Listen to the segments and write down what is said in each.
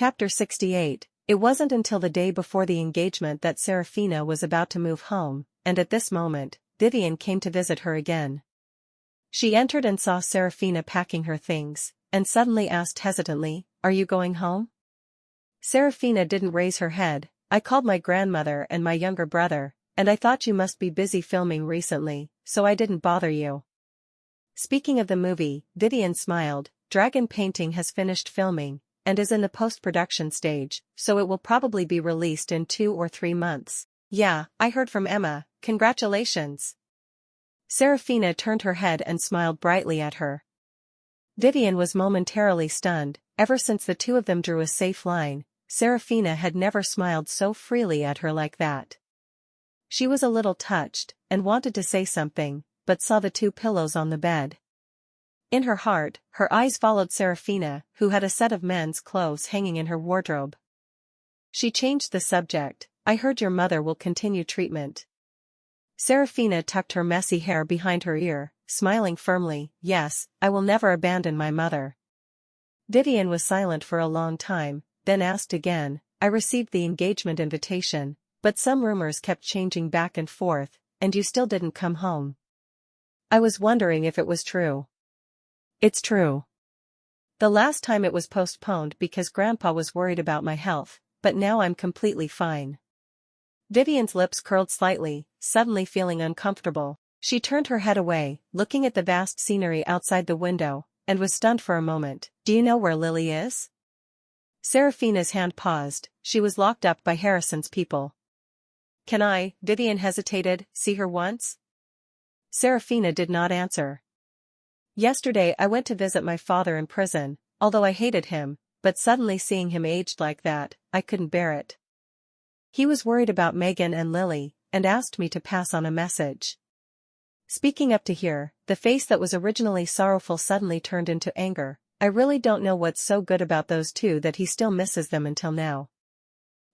Chapter 68. It wasn't until the day before the engagement that Serafina was about to move home, and at this moment, Vivian came to visit her again. She entered and saw Serafina packing her things, and suddenly asked hesitantly, "Are you going home?" Serafina didn't raise her head. "I called my grandmother and my younger brother, and I thought you must be busy filming recently, so I didn't bother you." Speaking of the movie, Vivian smiled. Dragon Painting has finished filming, and is in the post-production stage, so it will probably be released in 2 or 3 months. "Yeah, I heard from Emma, congratulations." Serafina turned her head and smiled brightly at her. Vivian was momentarily stunned. Ever since the two of them drew a safe line, Serafina had never smiled so freely at her like that. She was a little touched, and wanted to say something, but saw the 2 pillows on the bed. In her heart, her eyes followed Serafina, who had a set of men's clothes hanging in her wardrobe. She changed the subject. "I heard your mother will continue treatment." Serafina tucked her messy hair behind her ear, smiling firmly. "Yes, I will never abandon my mother." Vivian was silent for a long time, then asked again, "I received the engagement invitation, but some rumors kept changing back and forth, and you still didn't come home. I was wondering if it was true." "It's true. The last time it was postponed because Grandpa was worried about my health, but now I'm completely fine." Vivian's lips curled slightly, suddenly feeling uncomfortable. She turned her head away, looking at the vast scenery outside the window, and was stunned for a moment. "Do you know where Lily is?" Serafina's hand paused. "She was locked up by Harrison's people." "Can I," Vivian hesitated, "see her once?" Serafina did not answer. "Yesterday I went to visit my father in prison, although I hated him, but suddenly seeing him aged like that, I couldn't bear it. He was worried about Megan and Lily, and asked me to pass on a message." Speaking up to here, the face that was originally sorrowful suddenly turned into anger. "I really don't know what's so good about those 2 that he still misses them until now."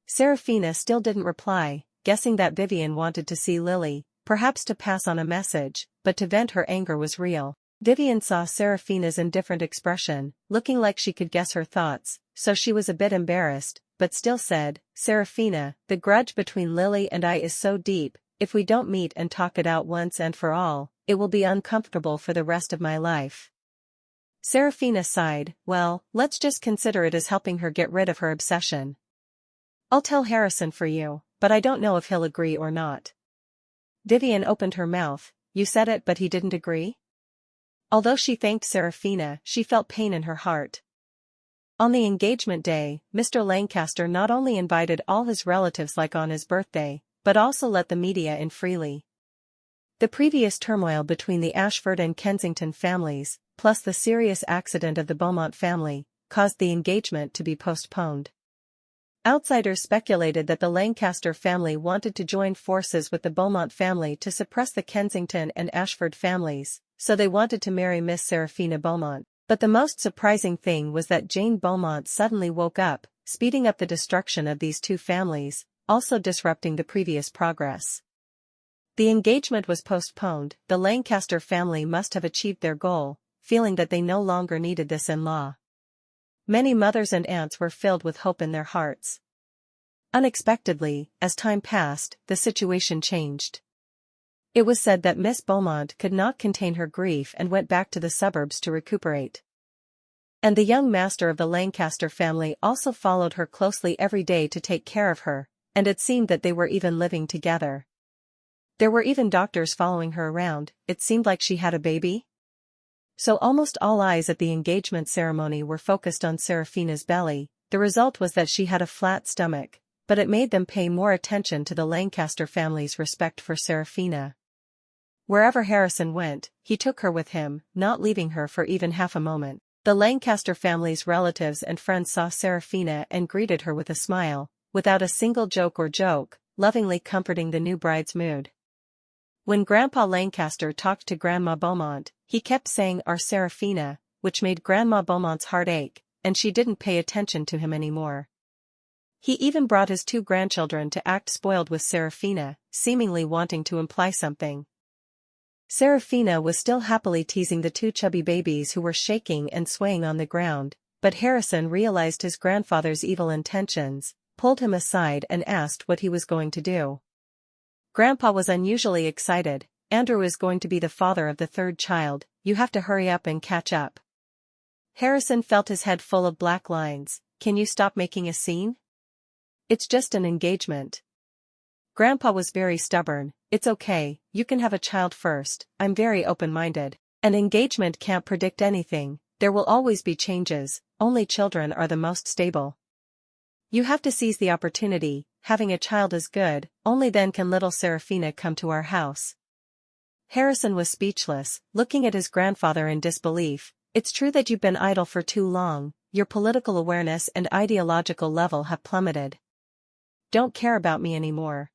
Serafina still didn't reply, guessing that Vivian wanted to see Lily, perhaps to pass on a message, but to vent her anger was real. Vivian saw Serafina's indifferent expression, looking like she could guess her thoughts, so she was a bit embarrassed, but still said, "Serafina, the grudge between Lily and I is so deep, if we don't meet and talk it out once and for all, it will be uncomfortable for the rest of my life." Serafina sighed. "Well, let's just consider it as helping her get rid of her obsession. I'll tell Harrison for you, but I don't know if he'll agree or not." Vivian opened her mouth. "You said it but he didn't agree?" Although she thanked Serafina, she felt pain in her heart. On the engagement day, Mr. Lancaster not only invited all his relatives like on his birthday, but also let the media in freely. The previous turmoil between the Ashford and Kensington families, plus the serious accident of the Beaumont family, caused the engagement to be postponed. Outsiders speculated that the Lancaster family wanted to join forces with the Beaumont family to suppress the Kensington and Ashford families, so they wanted to marry Miss Serafina Beaumont. But the most surprising thing was that Jane Beaumont suddenly woke up, speeding up the destruction of these 2 families, also disrupting the previous progress. The engagement was postponed. The Lancaster family must have achieved their goal, feeling that they no longer needed this in-law. Many mothers and aunts were filled with hope in their hearts. Unexpectedly, as time passed, the situation changed. It was said that Miss Beaumont could not contain her grief and went back to the suburbs to recuperate. And the young master of the Lancaster family also followed her closely every day to take care of her, and it seemed that they were even living together. There were even doctors following her around. It seemed like she had a baby. So almost all eyes at the engagement ceremony were focused on Serafina's belly. The result was that she had a flat stomach, but it made them pay more attention to the Lancaster family's respect for Serafina. Wherever Harrison went, he took her with him, not leaving her for even half a moment. The Lancaster family's relatives and friends saw Serafina and greeted her with a smile, without a single joke, lovingly comforting the new bride's mood. When Grandpa Lancaster talked to Grandma Beaumont, he kept saying "Our Serafina," which made Grandma Beaumont's heart ache, and she didn't pay attention to him anymore. He even brought his 2 grandchildren to act spoiled with Serafina, seemingly wanting to imply something. Serafina was still happily teasing the 2 chubby babies who were shaking and swaying on the ground, but Harrison realized his grandfather's evil intentions, pulled him aside and asked what he was going to do. Grandpa was unusually excited. Andrew is going to be the father of the third child, you have to hurry up and catch up. Harrison felt his head full of black lines. Can you stop making a scene? It's just an engagement. Grandpa was very stubborn. It's okay, you can have a child first. I'm very open-minded. An engagement can't predict anything, there will always be changes, only children are the most stable. You have to seize the opportunity, having a child is good, only then can little Serafina come to our house. Harrison was speechless, looking at his grandfather in disbelief. It's true that you've been idle for too long, your political awareness and ideological level have plummeted. Don't care about me anymore.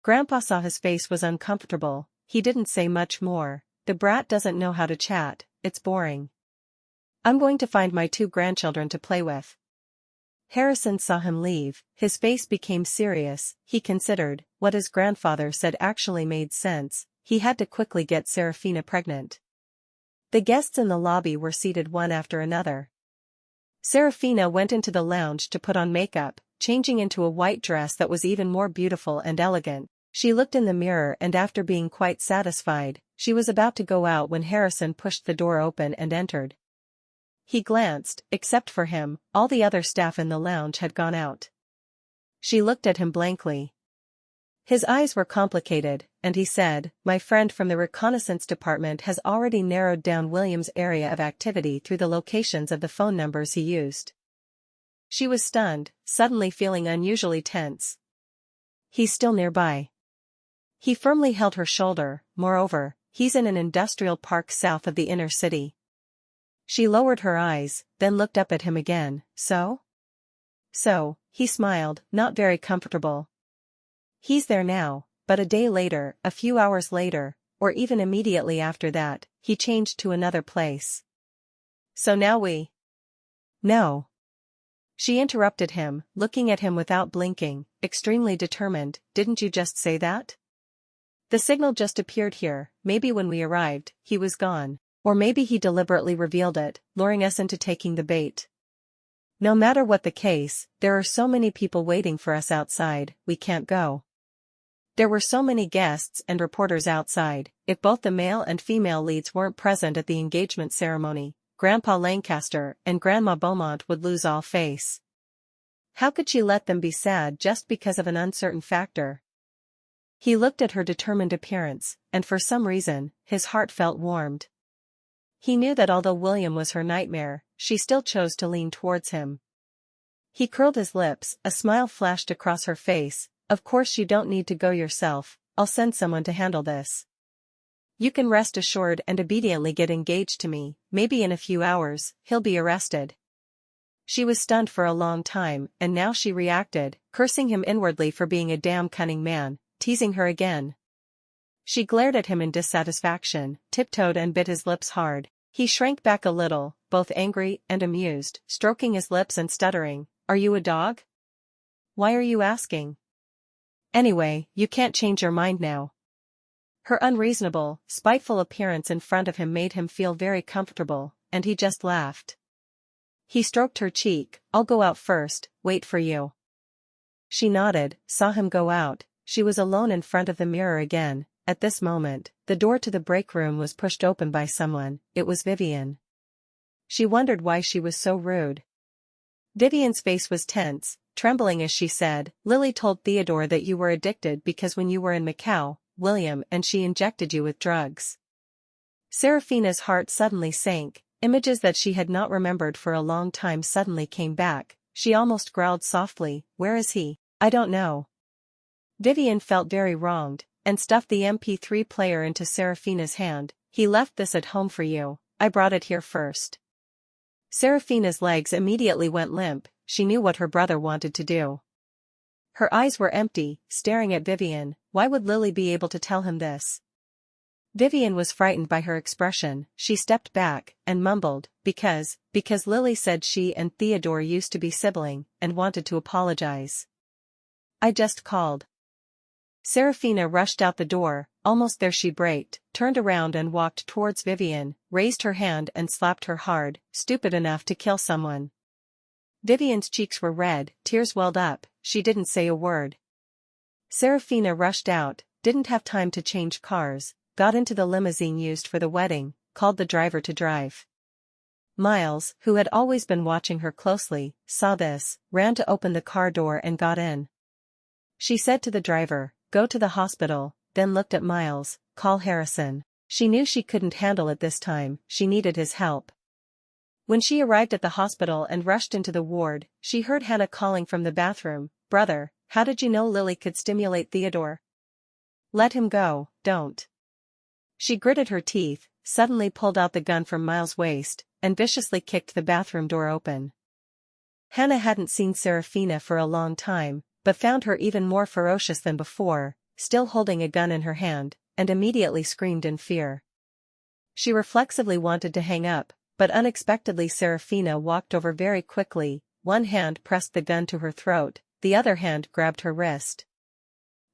Grandpa saw his face was uncomfortable, he didn't say much more. The brat doesn't know how to chat, it's boring. I'm going to find my 2 grandchildren to play with. Harrison saw him leave, his face became serious, he considered, what his grandfather said actually made sense, he had to quickly get Serafina pregnant. The guests in the lobby were seated one after another. Serafina went into the lounge to put on makeup, changing into a white dress that was even more beautiful and elegant. She looked in the mirror and after being quite satisfied, she was about to go out when Harrison pushed the door open and entered. He glanced, except for him, all the other staff in the lounge had gone out. She looked at him blankly. His eyes were complicated, and he said, "My friend from the reconnaissance department has already narrowed down William's area of activity through the locations of the phone numbers he used." She was stunned, suddenly feeling unusually tense. He's still nearby. He firmly held her shoulder, moreover, he's in an industrial park south of the inner city. She lowered her eyes, then looked up at him again. So, he smiled, not very comfortable. He's there now, but a day later, a few hours later, or even immediately after that, he changed to another place. So now we... No. She interrupted him, looking at him without blinking, extremely determined. Didn't you just say that? The signal just appeared here, maybe when we arrived, he was gone. Or maybe he deliberately revealed it, luring us into taking the bait. No matter what the case, there are so many people waiting for us outside, we can't go. There were so many guests and reporters outside. If both the male and female leads weren't present at the engagement ceremony, Grandpa Lancaster and Grandma Beaumont would lose all face. How could she let them be sad just because of an uncertain factor? He looked at her determined appearance, and for some reason, his heart felt warmed. He knew that although William was her nightmare, she still chose to lean towards him. He curled his lips, a smile flashed across her face. Of course you don't need to go yourself, I'll send someone to handle this. You can rest assured and obediently get engaged to me, maybe in a few hours, he'll be arrested. She was stunned for a long time, and now she reacted, cursing him inwardly for being a damn cunning man, teasing her again. She glared at him in dissatisfaction, tiptoed and bit his lips hard. He shrank back a little, both angry and amused, stroking his lips and stuttering, "Are you a dog? Why are you asking? Anyway, you can't change your mind now." Her unreasonable, spiteful appearance in front of him made him feel very comfortable, and he just laughed. He stroked her cheek. "I'll go out first, wait for you." She nodded, saw him go out. She was alone in front of the mirror again. At this moment, the door to the break room was pushed open by someone. It was Vivian. She wondered why she was so rude. Vivian's face was tense, trembling as she said, "Lily told Theodore that you were addicted because when you were in Macau, William and she injected you with drugs." Serafina's heart suddenly sank. Images that she had not remembered for a long time suddenly came back. She almost growled softly, "Where is he?" "I don't know." Vivian felt very wronged, and stuffed the MP3 player into Serafina's hand. "He left this at home for you, I brought it here first." Serafina's legs immediately went limp, she knew what her brother wanted to do. Her eyes were empty, staring at Vivian. Why would Lily be able to tell him this? Vivian was frightened by her expression. She stepped back, and mumbled, because Lily said she and Theodore used to be sibling, and wanted to apologize. "I just called." Serafina rushed out the door. Almost there she braked, turned around and walked towards Vivian, raised her hand and slapped her hard. Stupid enough to kill someone. Vivian's cheeks were red, tears welled up, she didn't say a word. Serafina rushed out, didn't have time to change cars, got into the limousine used for the wedding, called the driver to drive. Miles, who had always been watching her closely, saw this, ran to open the car door and got in. She said to the driver, "Go to the hospital," then looked at Miles, "Call Harrison." She knew she couldn't handle it this time, she needed his help. When she arrived at the hospital and rushed into the ward, she heard Hannah calling from the bathroom, "Brother, how did you know Lily could stimulate Theodore? Let him go, don't." She gritted her teeth, suddenly pulled out the gun from Miles' waist, and viciously kicked the bathroom door open. Hannah hadn't seen Serafina for a long time, but found her even more ferocious than before, still holding a gun in her hand, and immediately screamed in fear. She reflexively wanted to hang up, but unexpectedly Serafina walked over very quickly, one hand pressed the gun to her throat, the other hand grabbed her wrist.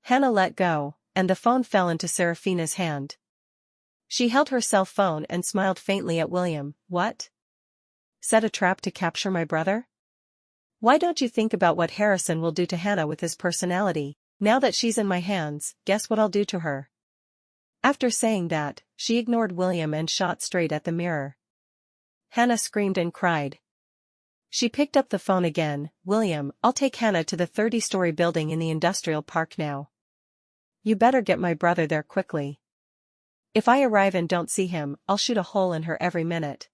Hannah let go, and the phone fell into Serafina's hand. She held her cell phone and smiled faintly at William. "What? Set a trap to capture my brother? Why don't you think about what Harrison will do to Hannah with his personality? Now that she's in my hands, guess what I'll do to her?" After saying that, she ignored William and shot straight at the mirror. Hannah screamed and cried. She picked up the phone again. "William, I'll take Hannah to the 30-story building in the industrial park now. You better get my brother there quickly. If I arrive and don't see him, I'll shoot a hole in her every minute.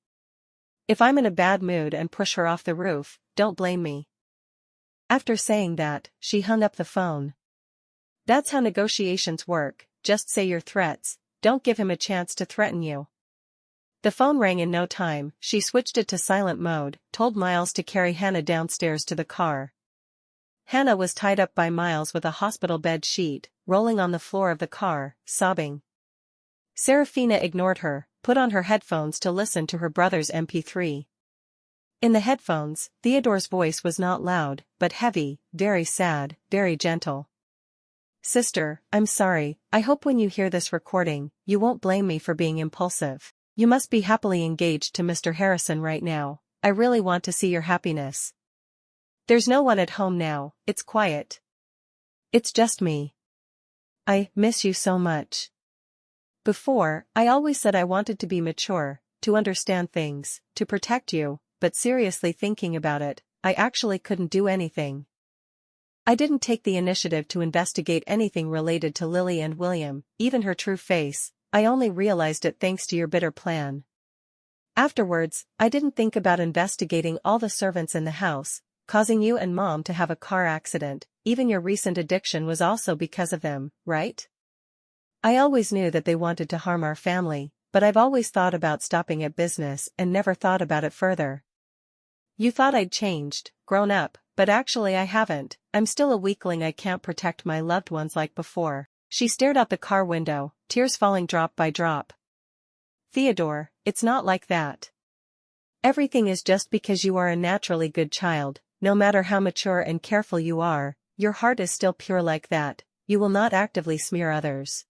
If I'm in a bad mood and push her off the roof, don't blame me." After saying that, she hung up the phone. That's how negotiations work, just say your threats, don't give him a chance to threaten you. The phone rang in no time, she switched it to silent mode, told Miles to carry Hannah downstairs to the car. Hannah was tied up by Miles with a hospital bed sheet, rolling on the floor of the car, sobbing. Serafina ignored her, put on her headphones to listen to her brother's MP3. In the headphones, Theodore's voice was not loud, but heavy, very sad, very gentle. "Sister, I'm sorry, I hope when you hear this recording, you won't blame me for being impulsive. You must be happily engaged to Mr. Harrison right now. I really want to see your happiness. There's no one at home now, it's quiet. It's just me. I miss you so much. Before, I always said I wanted to be mature, to understand things, to protect you, but seriously thinking about it, I actually couldn't do anything. I didn't take the initiative to investigate anything related to Lily and William, even her true face. I only realized it thanks to your bitter plan. Afterwards, I didn't think about investigating all the servants in the house, causing you and Mom to have a car accident. Even your recent addiction was also because of them, right? I always knew that they wanted to harm our family, but I've always thought about stopping at business and never thought about it further. You thought I'd changed, grown up, but actually I haven't. I'm still a weakling. I can't protect my loved ones like before." She stared out the car window, tears falling drop by drop. "Theodore, it's not like that. Everything is just because you are a naturally good child. No matter how mature and careful you are, your heart is still pure like that. You will not actively smear others."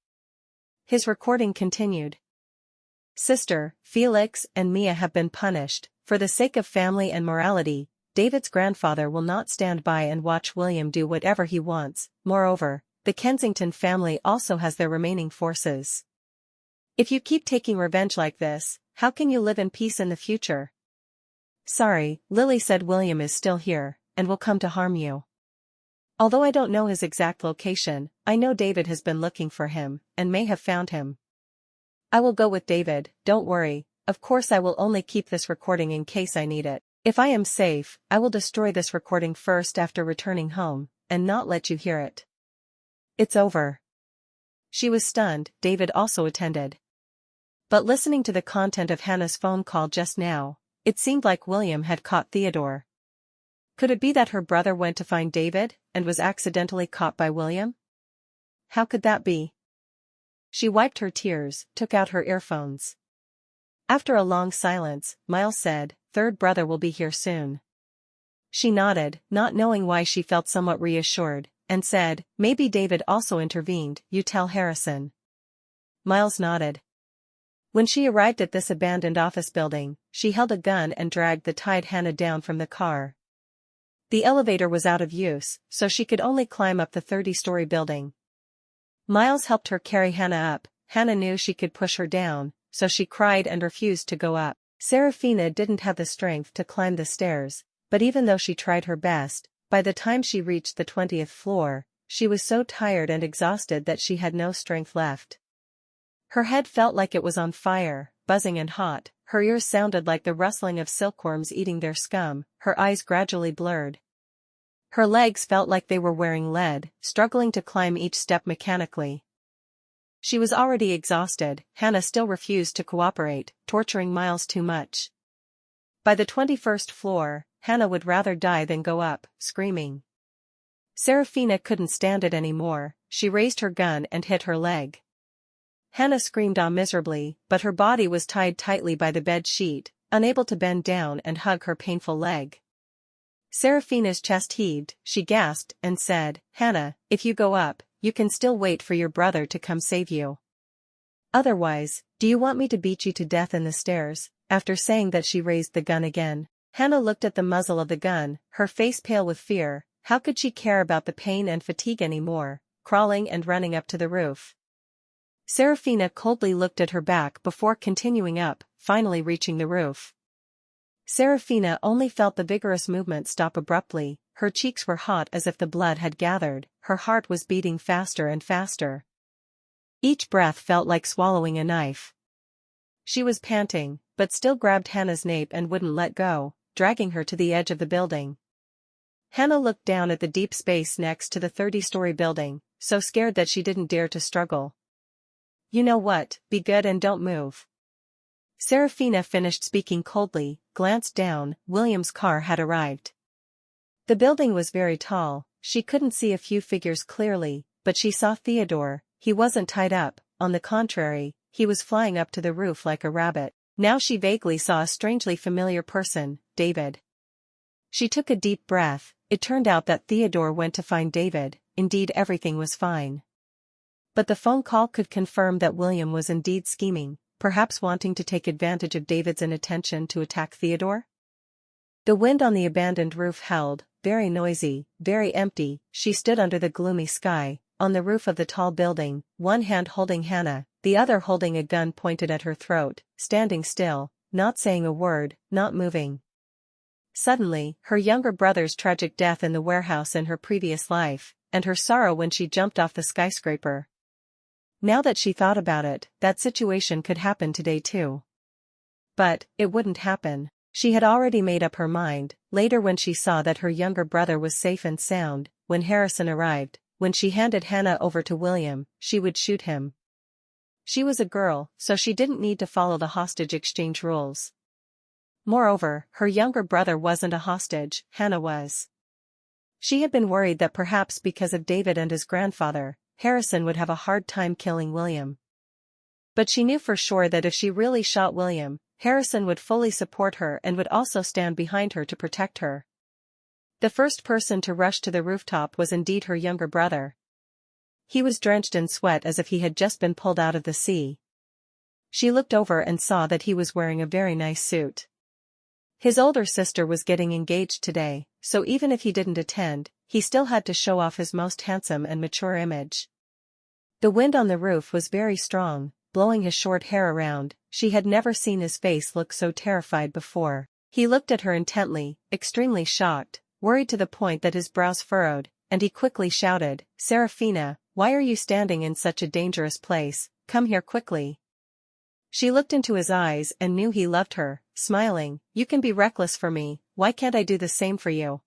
His recording continued. "Sister, Felix and Mia have been punished. For the sake of family and morality, David's grandfather will not stand by and watch William do whatever he wants. Moreover, the Kensington family also has their remaining forces. If you keep taking revenge like this, how can you live in peace in the future? Sorry, Lily said William is still here, and will come to harm you. Although I don't know his exact location, I know David has been looking for him, and may have found him. I will go with David, don't worry. Of course I will only keep this recording in case I need it. If I am safe, I will destroy this recording first after returning home, and not let you hear it. It's over." She was stunned. David also attended. But listening to the content of Hannah's phone call just now, it seemed like William had caught Theodore. Could it be that her brother went to find David, and was accidentally caught by William? How could that be? She wiped her tears, took out her earphones. After a long silence, Miles said, "Third brother will be here soon." She nodded, not knowing why she felt somewhat reassured. and said, "Maybe David also intervened, you tell Harrison." Miles nodded. When she arrived at this abandoned office building, she held a gun and dragged the tied Hannah down from the car. The elevator was out of use, so she could only climb up the 30-story building. Miles helped her carry Hannah up. Hannah knew she could push her down, so she cried and refused to go up. Serafina didn't have the strength to climb the stairs, but even though she tried her best, by the time she reached the 20th floor, she was so tired and exhausted that she had no strength left. Her head felt like it was on fire, buzzing and hot, her ears sounded like the rustling of silkworms eating their scum, her eyes gradually blurred. Her legs felt like they were wearing lead, struggling to climb each step mechanically. She was already exhausted. Hannah still refused to cooperate, torturing Miles too much. By the 21st floor, Hannah would rather die than go up, screaming. Serafina couldn't stand it anymore. She raised her gun and hit her leg. Hannah screamed miserably, but her body was tied tightly by the bed sheet, unable to bend down and hug her painful leg. Serafina's chest heaved, she gasped and said, "Hannah, if you go up, you can still wait for your brother to come save you. Otherwise, do you want me to beat you to death in the stairs?" After saying that, she raised the gun again. Hannah looked at the muzzle of the gun, her face pale with fear. How could she care about the pain and fatigue anymore, crawling and running up to the roof? Serafina coldly looked at her back before continuing up, finally reaching the roof. Serafina only felt the vigorous movement stop abruptly. Her cheeks were hot as if the blood had gathered, her heart was beating faster and faster. Each breath felt like swallowing a knife. She was panting, but still grabbed Hannah's nape and wouldn't let go, dragging her to the edge of the building. Hannah looked down at the deep space next to the 30-story building, so scared that she didn't dare to struggle. "You know what, be good and don't move." Serafina finished speaking coldly, glanced down. William's car had arrived. The building was very tall, she couldn't see a few figures clearly, but she saw Theodore. He wasn't tied up, on the contrary, he was flying up to the roof like a rabbit. Now she vaguely saw a strangely familiar person, David. She took a deep breath. It turned out that Theodore went to find David. Indeed, everything was fine. But the phone call could confirm that William was indeed scheming, perhaps wanting to take advantage of David's inattention to attack Theodore. The wind on the abandoned roof howled, very noisy, very empty. She stood under the gloomy sky, on the roof of the tall building, one hand holding Hannah, the other holding a gun pointed at her throat, standing still, not saying a word, not moving. Suddenly, her younger brother's tragic death in the warehouse in her previous life, and her sorrow when she jumped off the skyscraper. Now that she thought about it, that situation could happen today too. But, it wouldn't happen. She had already made up her mind. Later, when she saw that her younger brother was safe and sound, when Harrison arrived, when she handed Hannah over to William, she would shoot him. She was a girl, so she didn't need to follow the hostage exchange rules. Moreover, her younger brother wasn't a hostage, Hannah was. She had been worried that perhaps because of David and his grandfather, Harrison would have a hard time killing William. But she knew for sure that if she really shot William, Harrison would fully support her and would also stand behind her to protect her. The first person to rush to the rooftop was indeed her younger brother. He was drenched in sweat as if he had just been pulled out of the sea. She looked over and saw that he was wearing a very nice suit. His older sister was getting engaged today, so even if he didn't attend, he still had to show off his most handsome and mature image. The wind on the roof was very strong, blowing his short hair around. She had never seen his face look so terrified before. He looked at her intently, extremely shocked, worried to the point that his brows furrowed, and he quickly shouted, "Serafina, why are you standing in such a dangerous place? Come here quickly." She looked into his eyes and knew he loved her, smiling, "You can be reckless for me, why can't I do the same for you?"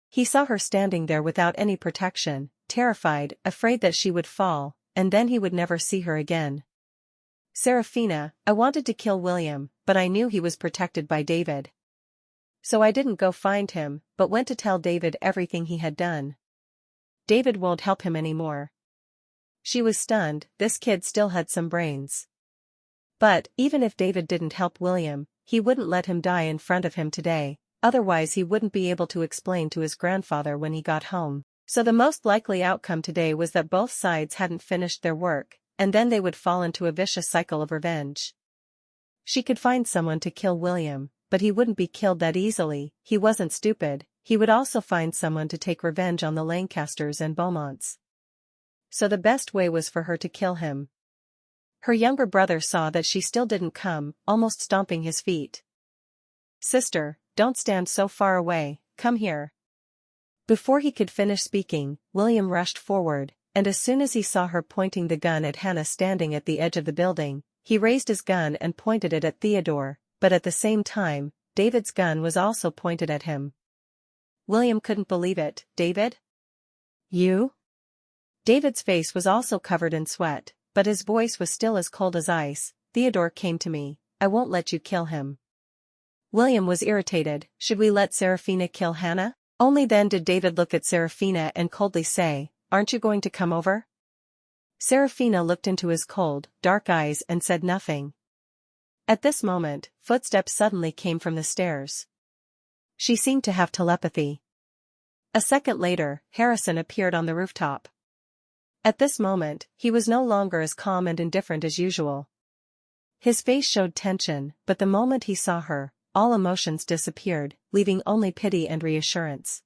He saw her standing there without any protection, terrified, afraid that she would fall, and then he would never see her again. "Serafina, I wanted to kill William, but I knew he was protected by David. So I didn't go find him, but went to tell David everything he had done. David won't help him anymore." She was stunned. This kid still had some brains. But, even if David didn't help William, he wouldn't let him die in front of him today, otherwise he wouldn't be able to explain to his grandfather when he got home. So the most likely outcome today was that both sides hadn't finished their work, and then they would fall into a vicious cycle of revenge. She could find someone to kill William, but he wouldn't be killed that easily. He wasn't stupid. He would also find someone to take revenge on the Lancasters and Beaumonts. So the best way was for her to kill him. Her younger brother saw that she still didn't come, almost stomping his feet. "Sister, don't stand so far away, come here." Before he could finish speaking, William rushed forward, and as soon as he saw her pointing the gun at Hannah standing at the edge of the building, he raised his gun and pointed it at Theodore, but at the same time, David's gun was also pointed at him. William couldn't believe it. "David? You?" David's face was also covered in sweat, but his voice was still as cold as ice. "Theodore came to me. I won't let you kill him." William was irritated. Should we let Serafina kill Hannah? Only then did David look at Serafina and coldly say, "Aren't you going to come over?" Serafina looked into his cold, dark eyes and said nothing. At this moment, footsteps suddenly came from the stairs. She seemed to have telepathy. A second later, Harrison appeared on the rooftop. At this moment, he was no longer as calm and indifferent as usual. His face showed tension, but the moment he saw her, all emotions disappeared, leaving only pity and reassurance.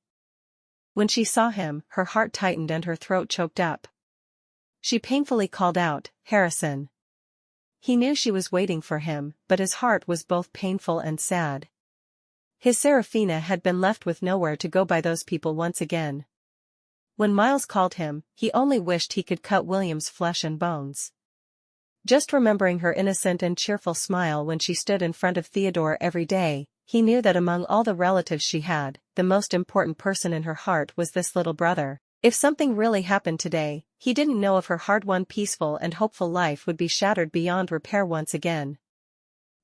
When she saw him, her heart tightened and her throat choked up. She painfully called out, "Harrison." He knew she was waiting for him, but his heart was both painful and sad. His Serafina had been left with nowhere to go by those people once again. When Miles called him, he only wished he could cut William's flesh and bones. Just remembering her innocent and cheerful smile when she stood in front of Theodore every day, he knew that among all the relatives she had, the most important person in her heart was this little brother. If something really happened today, he didn't know if her hard-won peaceful and hopeful life would be shattered beyond repair once again.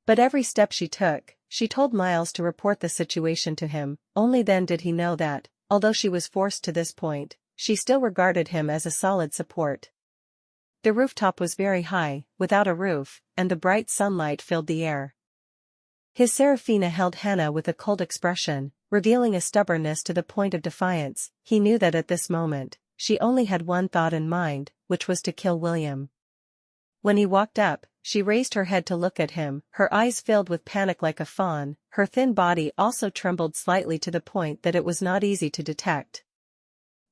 But every step she took, she told Miles to report the situation to him. Only then did he know that, although she was forced to this point, she still regarded him as a solid support. The rooftop was very high, without a roof, and the bright sunlight filled the air. His Serafina held Hannah with a cold expression, revealing a stubbornness to the point of defiance. He knew that at this moment, she only had one thought in mind, which was to kill William. When he walked up, she raised her head to look at him, her eyes filled with panic like a fawn. Her thin body also trembled slightly to the point that it was not easy to detect.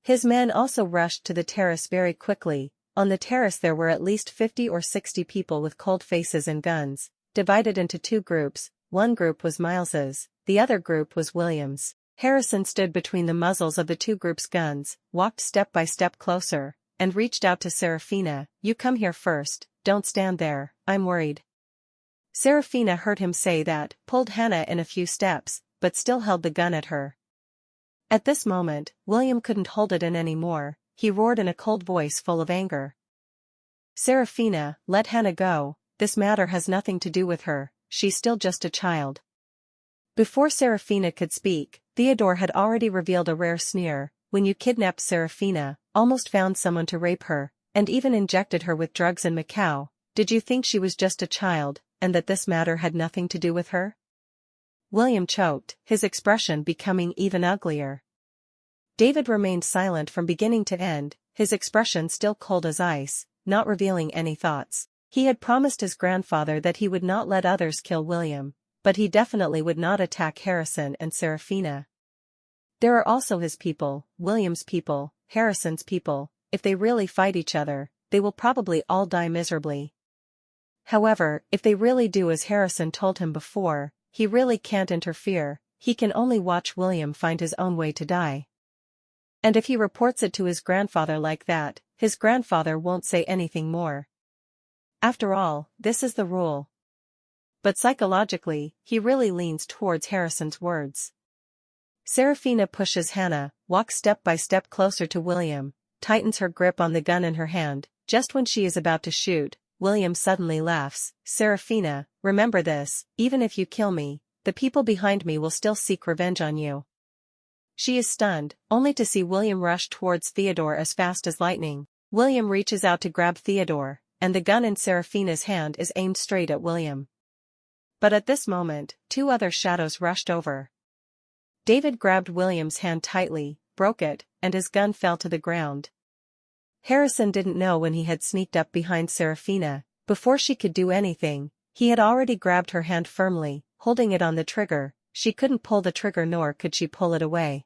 His men also rushed to the terrace very quickly. On the terrace there were at least 50 or 60 people with cold faces and guns, divided into two groups. One group was Miles's, the other group was William's. Harrison stood between the muzzles of the two groups' guns, walked step by step closer, and reached out to Serafina. "You come here first, don't stand there, I'm worried." Serafina heard him say that, pulled Hannah in a few steps, but still held the gun at her. At this moment, William couldn't hold it in any more. He roared in a cold voice full of anger. "Serafina, let Hannah go, this matter has nothing to do with her, she's still just a child." Before Serafina could speak, Theodore had already revealed a rare sneer. "When you kidnapped Serafina, almost found someone to rape her, and even injected her with drugs in Macau, did you think she was just a child, and that this matter had nothing to do with her?" William choked, his expression becoming even uglier. David remained silent from beginning to end, his expression still cold as ice, not revealing any thoughts. He had promised his grandfather that he would not let others kill William, but he definitely would not attack Harrison and Serafina. There are also his people, William's people, Harrison's people. If they really fight each other, they will probably all die miserably. However, if they really do as Harrison told him before, he really can't interfere. He can only watch William find his own way to die. And if he reports it to his grandfather like that, his grandfather won't say anything more. After all, this is the rule. But psychologically, he really leans towards Harrison's words. Serafina pushes Hannah, walks step by step closer to William, tightens her grip on the gun in her hand. Just when she is about to shoot, William suddenly laughs. "Serafina, remember this, even if you kill me, the people behind me will still seek revenge on you." She is stunned, only to see William rush towards Theodore as fast as lightning. William reaches out to grab Theodore, and the gun in Serafina's hand is aimed straight at William. But at this moment, two other shadows rushed over. David grabbed William's hand tightly, broke it, and his gun fell to the ground. Harrison didn't know when he had sneaked up behind Serafina. Before she could do anything, he had already grabbed her hand firmly, holding it on the trigger. She couldn't pull the trigger nor could she pull it away.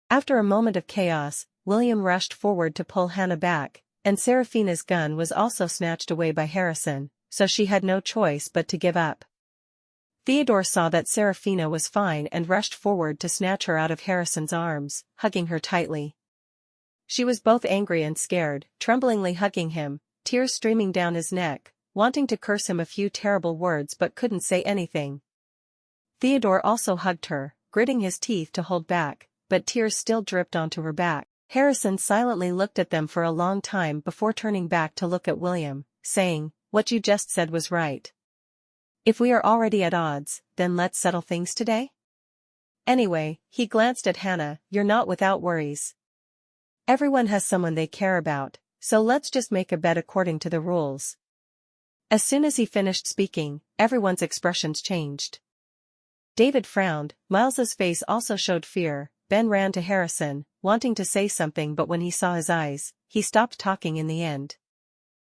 After a moment of chaos, William rushed forward to pull Hannah back, and Serafina's gun was also snatched away by Harrison, so she had no choice but to give up. Theodore saw that Serafina was fine and rushed forward to snatch her out of Harrison's arms, hugging her tightly. She was both angry and scared, tremblingly hugging him, tears streaming down his neck, wanting to curse him a few terrible words but couldn't say anything. Theodore also hugged her, gritting his teeth to hold back, but tears still dripped onto her back. Harrison silently looked at them for a long time before turning back to look at William, saying, "What you just said was right. If we are already at odds, then let's settle things today?" Anyway, he glanced at Hannah, "You're not without worries. Everyone has someone they care about, so let's just make a bet according to the rules." As soon as he finished speaking, everyone's expressions changed. David frowned, Miles's face also showed fear. Ben ran to Harrison, wanting to say something, but when he saw his eyes, he stopped talking in the end.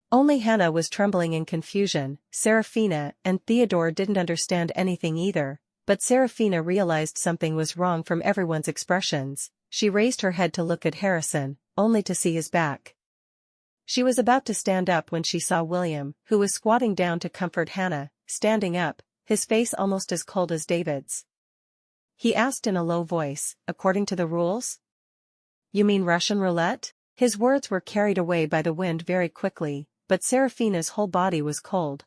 Only Hannah was trembling in confusion. Serafina and Theodore didn't understand anything either, but Serafina realized something was wrong from everyone's expressions. She raised her head to look at Harrison, only to see his back. She was about to stand up when she saw William, who was squatting down to comfort Hannah, standing up, his face almost as cold as David's. He asked in a low voice, "According to the rules? You mean Russian roulette?" His words were carried away by the wind very quickly, but Serafina's whole body was cold,